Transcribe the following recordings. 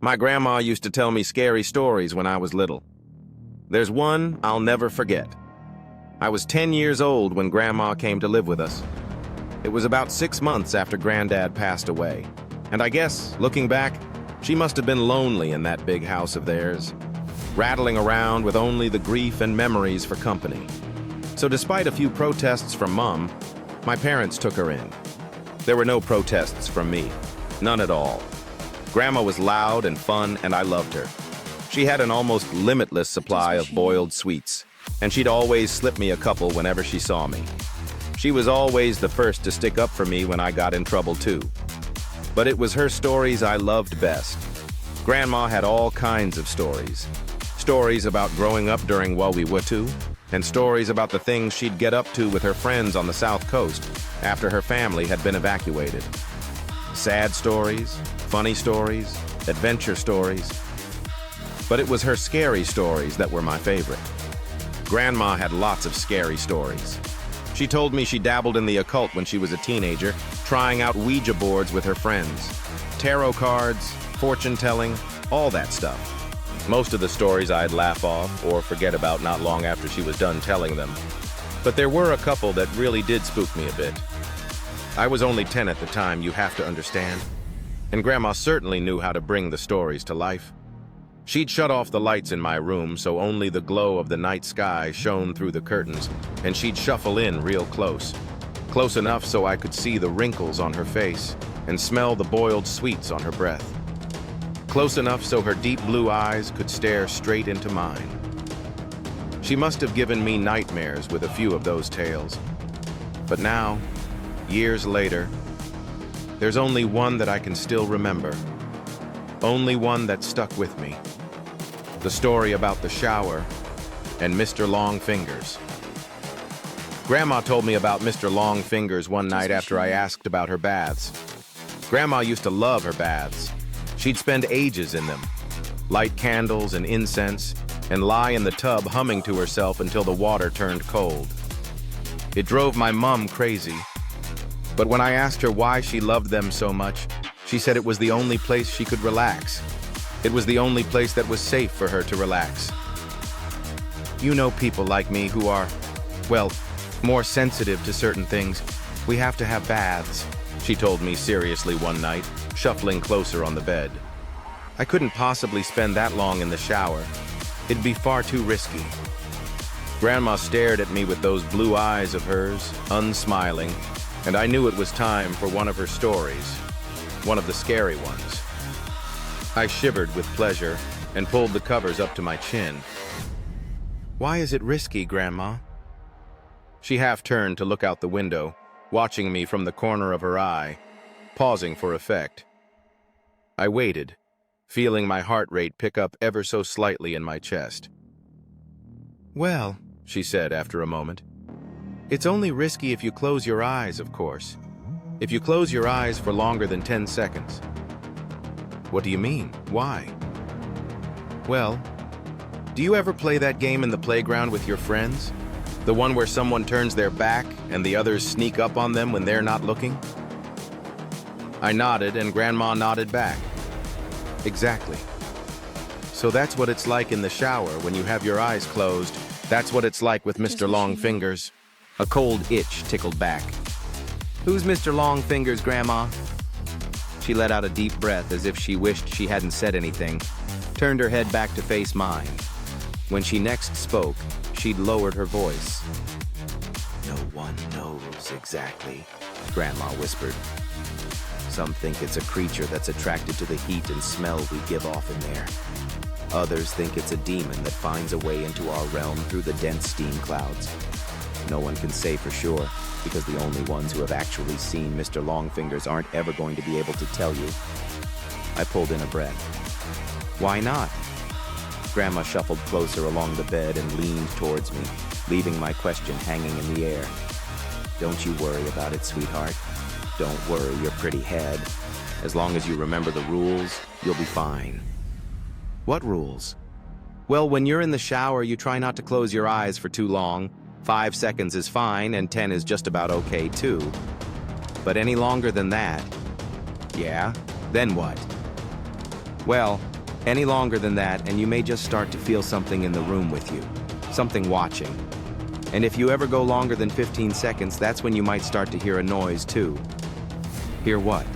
My grandma used to tell me scary stories when I was little. There's one I'll never forget. I was 10 years old when Grandma came to live with us. It was about 6 months after Granddad passed away. And I guess, looking back, she must have been lonely in that big house of theirs, rattling around with only the grief and memories for company. So despite a few protests from Mom, my parents took her in. There were no protests from me. None at all. Grandma was loud and fun, and I loved her. She had an almost limitless supply of boiled sweets, and she'd always slip me a couple whenever she saw me. She was always the first to stick up for me when I got in trouble too. But it was her stories I loved best. Grandma had all kinds of stories. Stories about growing up during World War II, and stories about the things she'd get up to with her friends on the South Coast after her family had been evacuated. Sad stories, funny stories, adventure stories. But it was her scary stories that were my favorite. Grandma had lots of scary stories. She told me she dabbled in the occult when she was a teenager, trying out Ouija boards with her friends. Tarot cards, fortune-telling, all that stuff. Most of the stories I'd laugh off or forget about not long after she was done telling them. But there were a couple that really did spook me a bit. I was only 10 at the time, you have to understand. And Grandma certainly knew how to bring the stories to life. She'd shut off the lights in my room so only the glow of the night sky shone through the curtains, and she'd shuffle in real close. Close enough so I could see the wrinkles on her face and smell the boiled sweets on her breath. Close enough so her deep blue eyes could stare straight into mine. She must have given me nightmares with a few of those tales. But now, years later, there's only one that I can still remember. Only one that stuck with me. The story about the shower and Mr. Longfingers. Grandma told me about Mr. Longfingers one night after I asked about her baths. Grandma used to love her baths. She'd spend ages in them, light candles and incense, and lie in the tub humming to herself until the water turned cold. It drove my mom crazy. But when I asked her why she loved them so much, she said it was the only place she could relax. It was the only place that was safe for her to relax. You know people like me who are, well, more sensitive to certain things. We have to have baths, she told me seriously one night, shuffling closer on the bed. I couldn't possibly spend that long in the shower. It'd be far too risky. Grandma stared at me with those blue eyes of hers, unsmiling, and I knew it was time for one of her stories, one of the scary ones. I shivered with pleasure and pulled the covers up to my chin. Why is it risky, Grandma? She half turned to look out the window, watching me from the corner of her eye, pausing for effect. I waited, feeling my heart rate pick up ever so slightly in my chest. Well, she said after a moment, it's only risky if you close your eyes, of course. If you close your eyes for longer than 10 seconds. What do you mean? Why? Well, do you ever play that game in the playground with your friends? The one where someone turns their back and the others sneak up on them when they're not looking? I nodded and Grandma nodded back. Exactly. So that's what it's like in the shower when you have your eyes closed. That's what it's like with Mr. Longfingers. A cold itch tickled back. Who's Mr. Longfingers, Grandma? She let out a deep breath as if she wished she hadn't said anything, turned her head back to face mine. When she next spoke, she'd lowered her voice. No one knows exactly, Grandma whispered. Some think it's a creature that's attracted to the heat and smell we give off in there. Others think it's a demon that finds a way into our realm through the dense steam clouds. No one can say for sure, because the only ones who have actually seen Mr. Longfingers aren't ever going to be able to tell you. I pulled in a breath. Why not? Grandma shuffled closer along the bed and leaned towards me, leaving my question hanging in the air. Don't you worry about it, sweetheart. Don't worry your pretty head. As long as you remember the rules, you'll be fine. What rules? Well, when you're in the shower, you try not to close your eyes for too long. 5 seconds is fine, and 10 is just about okay, too. But any longer than that, yeah, then what? Well, Any longer than that, and you may just start to feel something in the room with you, something watching. And if you ever go longer than 15 seconds, that's when you might start to hear a noise too. Hear what?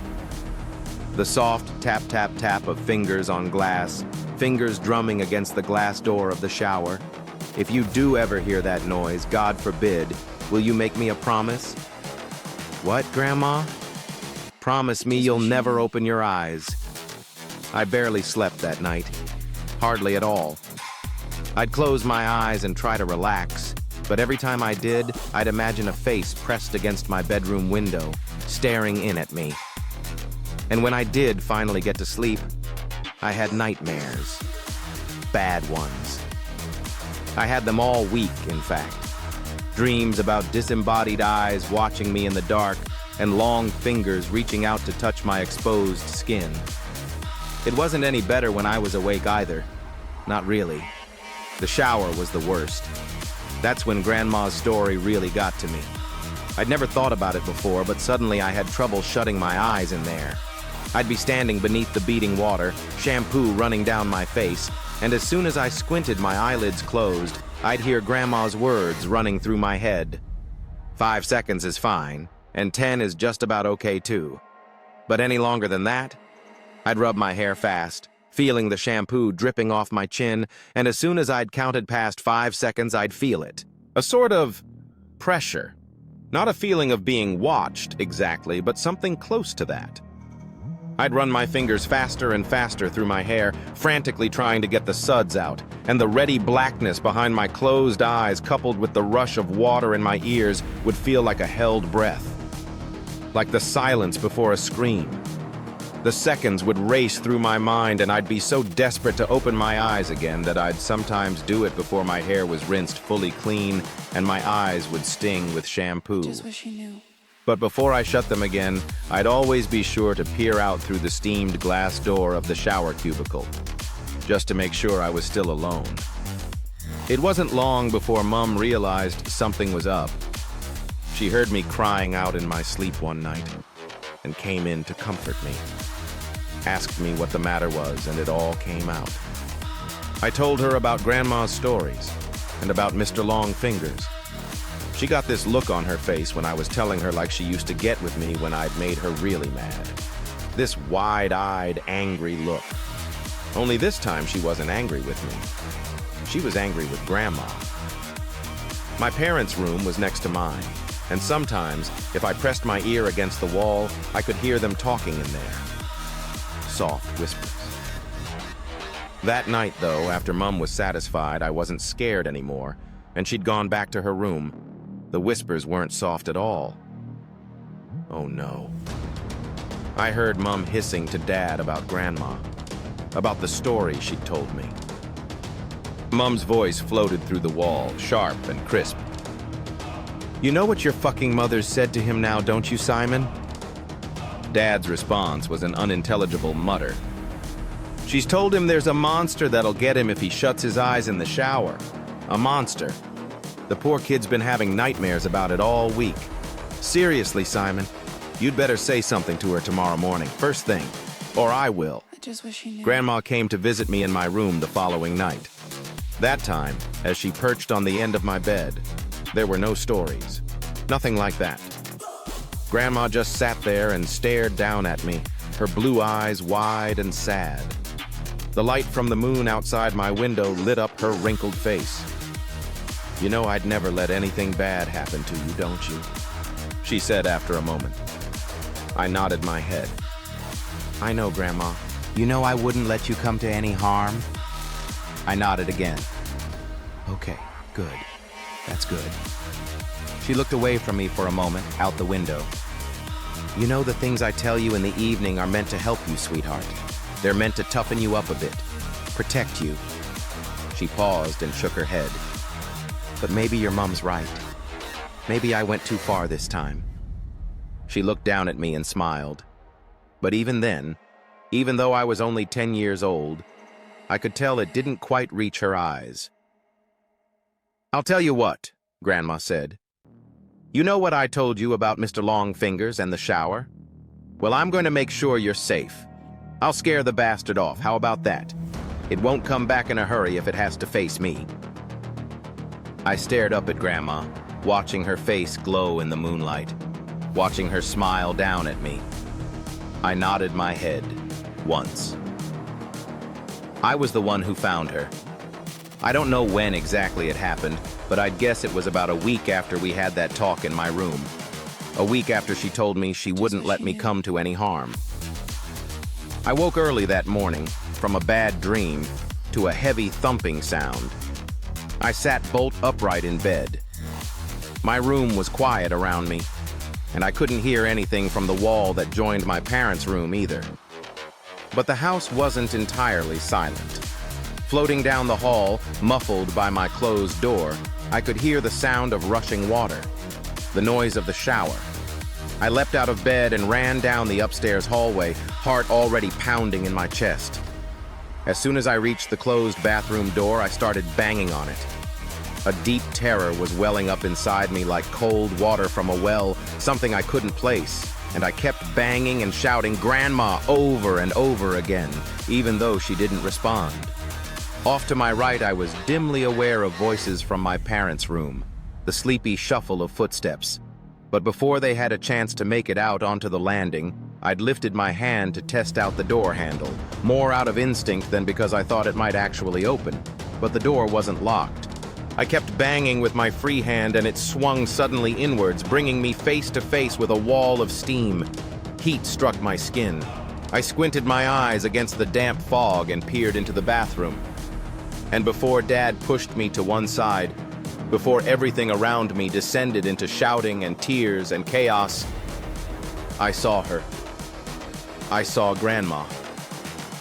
The soft tap, tap, tap of fingers on glass, fingers drumming against the glass door of the shower. If you do ever hear that noise, God forbid, will you make me a promise? What, Grandma? Promise me you'll never open your eyes. I barely slept that night. Hardly at all. I'd close my eyes and try to relax, but every time I did, I'd imagine a face pressed against my bedroom window, staring in at me. And when I did finally get to sleep, I had nightmares. Bad ones. I had them all week, in fact. Dreams about disembodied eyes watching me in the dark and long fingers reaching out to touch my exposed skin. It wasn't any better when I was awake either. Not really. The shower was the worst. That's when Grandma's story really got to me. I'd never thought about it before, but suddenly I had trouble shutting my eyes in there. I'd be standing beneath the beating water, shampoo running down my face, and as soon as I squinted, my eyelids closed, I'd hear Grandma's words running through my head. 5 seconds is fine, and 10 is just about okay too. But any longer than that, I'd rub my hair fast, feeling the shampoo dripping off my chin, and as soon as I'd counted past 5 seconds, I'd feel it. A sort of pressure. Not a feeling of being watched, exactly, but something close to that. I'd run my fingers faster and faster through my hair, frantically trying to get the suds out, and the ready blackness behind my closed eyes, coupled with the rush of water in my ears, would feel like a held breath. Like the silence before a scream. The seconds would race through my mind, and I'd be so desperate to open my eyes again that I'd sometimes do it before my hair was rinsed fully clean and my eyes would sting with shampoo. Just wish you knew. But before I shut them again, I'd always be sure to peer out through the steamed glass door of the shower cubicle, just to make sure I was still alone. It wasn't long before Mom realized something was up. She heard me crying out in my sleep one night and came in to comfort me. Asked me what the matter was, and it all came out. I told her about Grandma's stories and about Mr. Longfingers. She got this look on her face when I was telling her like she used to get with me when I'd made her really mad. This wide-eyed, angry look. Only this time she wasn't angry with me. She was angry with Grandma. My parents' room was next to mine, and sometimes, if I pressed my ear against the wall, I could hear them talking in there. Soft whispers. That night, though, after Mum was satisfied I wasn't scared anymore, and she'd gone back to her room, the whispers weren't soft at all. Oh no. I heard Mum hissing to Dad about Grandma, about the story she'd told me. Mum's voice floated through the wall, sharp and crisp. "You know what your fucking mother said to him now, don't you, Simon?" Dad's response was an unintelligible mutter. "She's told him there's a monster that'll get him if he shuts his eyes in the shower. A monster. The poor kid's been having nightmares about it all week. Seriously, Simon, you'd better say something to her tomorrow morning, first thing, or I will." I just wish you knew. Grandma came to visit me in my room the following night. That time, as she perched on the end of my bed, there were no stories. Nothing like that. Grandma just sat there and stared down at me, her blue eyes wide and sad. The light from the moon outside my window lit up her wrinkled face. "You know I'd never let anything bad happen to you, don't you?" she said after a moment. I nodded my head. "I know, Grandma. You know I wouldn't let you come to any harm?" I nodded again. "Okay, good. That's good." She looked away from me for a moment, out the window. "You know the things I tell you in the evening are meant to help you, sweetheart. They're meant to toughen you up a bit, protect you." She paused and shook her head. "But maybe your mom's right. Maybe I went too far this time." She looked down at me and smiled. But even then, even though I was only 10 years old, I could tell it didn't quite reach her eyes. "I'll tell you what," Grandma said. "You know what I told you about Mr. Longfingers and the shower? Well, I'm going to make sure you're safe. I'll scare the bastard off. How about that? It won't come back in a hurry if it has to face me. I stared up at Grandma, watching her face glow in the moonlight, watching her smile down at me. I nodded my head once. I was the one who found her. I don't know when exactly it happened, but I'd guess it was about a week after we had that talk in my room. A week after she told me she wouldn't let me come to any harm. I woke early that morning from a bad dream to a heavy thumping sound. I sat bolt upright in bed. My room was quiet around me, and I couldn't hear anything from the wall that joined my parents' room either. But the house wasn't entirely silent. Floating down the hall, muffled by my closed door, I could hear the sound of rushing water, the noise of the shower. I leapt out of bed and ran down the upstairs hallway, heart already pounding in my chest. As soon as I reached the closed bathroom door, I started banging on it. A deep terror was welling up inside me like cold water from a well, something I couldn't place, and I kept banging and shouting "Grandma" over and over again, even though she didn't respond. Off to my right, I was dimly aware of voices from my parents' room, the sleepy shuffle of footsteps. But before they had a chance to make it out onto the landing, I'd lifted my hand to test out the door handle, more out of instinct than because I thought it might actually open. But the door wasn't locked. I kept banging with my free hand and it swung suddenly inwards, bringing me face to face with a wall of steam. Heat struck my skin. I squinted my eyes against the damp fog and peered into the bathroom. And before Dad pushed me to one side, before everything around me descended into shouting and tears and chaos, I saw her. I saw Grandma.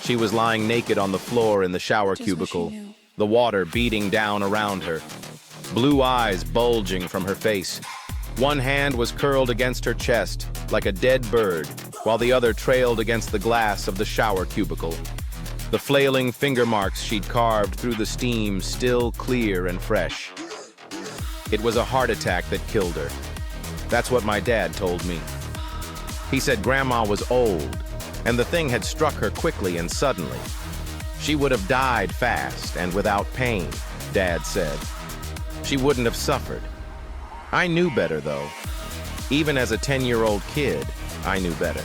She was lying naked on the floor in the shower cubicle, the water beating down around her, blue eyes bulging from her face. One hand was curled against her chest, like a dead bird, while the other trailed against the glass of the shower cubicle. The flailing finger marks she'd carved through the steam still clear and fresh. It was a heart attack that killed her. That's what my dad told me. He said Grandma was old, and the thing had struck her quickly and suddenly. She would have died fast and without pain, Dad said. She wouldn't have suffered. I knew better, though. Even as a 10-year-old kid, I knew better.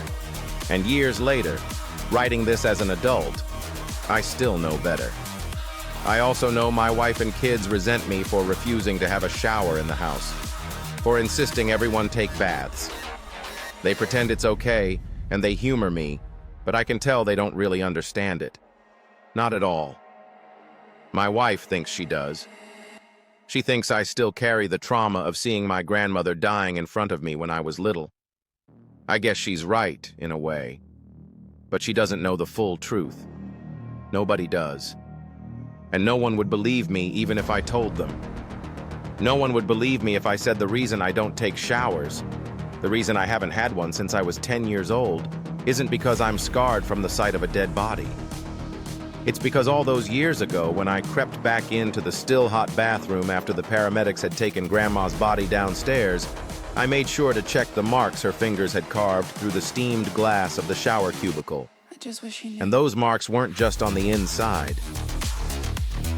And years later, writing this as an adult, I still know better. I also know my wife and kids resent me for refusing to have a shower in the house, for insisting everyone take baths. They pretend it's okay, and they humor me, but I can tell they don't really understand it. Not at all. My wife thinks she does. She thinks I still carry the trauma of seeing my grandmother dying in front of me when I was little. I guess she's right, in a way. But she doesn't know the full truth. Nobody does. And no one would believe me even if I told them. No one would believe me if I said the reason I don't take showers, the reason I haven't had one since I was 10 years old, isn't because I'm scarred from the sight of a dead body. It's because all those years ago, when I crept back into the still hot bathroom after the paramedics had taken Grandma's body downstairs, I made sure to check the marks her fingers had carved through the steamed glass of the shower cubicle. I just wish you knew. And those marks weren't just on the inside.